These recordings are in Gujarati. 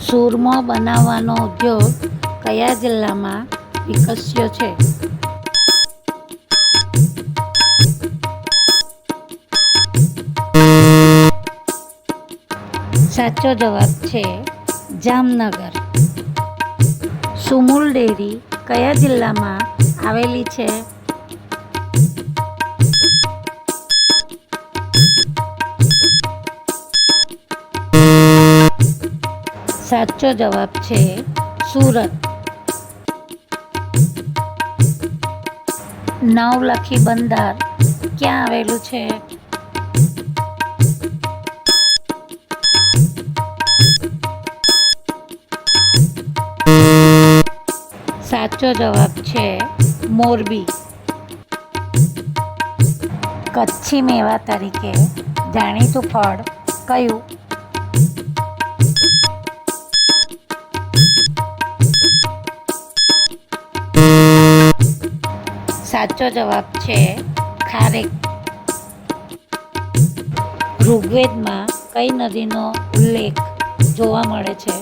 સૂરમો બનાવવાનો ઉદ્યોગ કયા જિલ્લામાં વિકસ્યો છે? સાચો જવાબ છે જામનગર. સુમુલ ડેરી કયા જિલ્લામાં આવેલી છે? સાચો જવાબ છે સુરત. નવલખી બંદર ક્યાં આવેલું છે? સાચો જવાબ છે મોરબી. કચ્છી મેવા તરીકે જાણીતું ફળ કયું? સાચો જવાબ છે ખારેક. ઋગ્વેદમાં કઈ નદીનો ઉલ્લેખ જોવા મળે છે?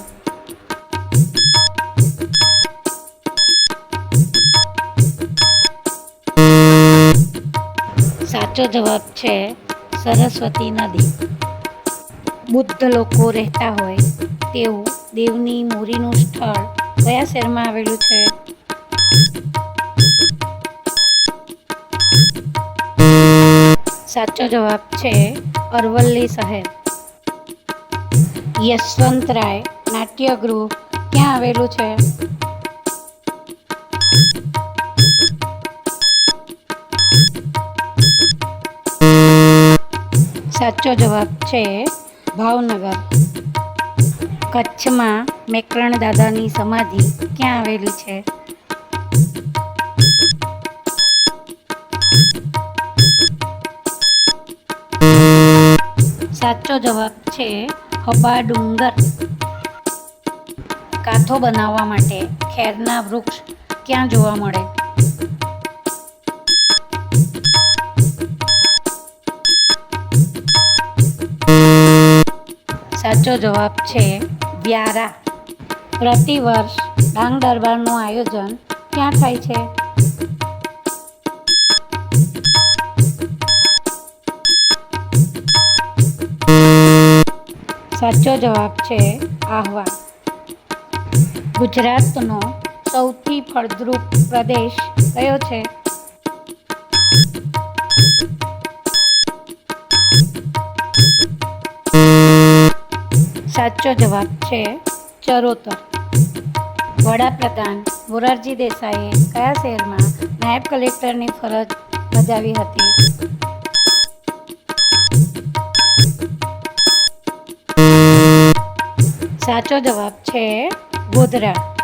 સાચો જવાબ છે સરસ્વતી નદી. બુદ્ધ લોકો રહેતા હોય તેવું દેવની મોરીનું સ્થળ કયા શહેરમાં આવેલું છે? સાચો જવાબ છે અરવલ્લી શહેર. યશવંતરાય નાટ્યગૃહ ક્યાં આવેલું છે? સાચો જવાબ છે ભાવનગર. કચ્છમાં મેકરણ દાદાની સમાધિ ક્યાં આવેલી છે? સાચો જવાબ છે હબા ડુંગર. કાથો બનાવવા માટે ખેરના વૃક્ષ ક્યાં જોવા મળે? સાચો જવાબ છે વ્યારા. પ્રતિવર્ષ ડાંગ દરબારનું આયોજન ક્યાં થાય છે? સાચો જવાબ છે આહવા. ગુજરાતનો સૌથી ફળદ્રુપ પ્રદેશ કયો છે? સાચો જવાબ છે ચરોતર. વડાપ્રધાન મોરારજી દેસાઈએ કયા શહેરમાં નાયબ કલેક્ટરની ફરજ બજાવી હતી? સાચો જવાબ છે ગોધરા.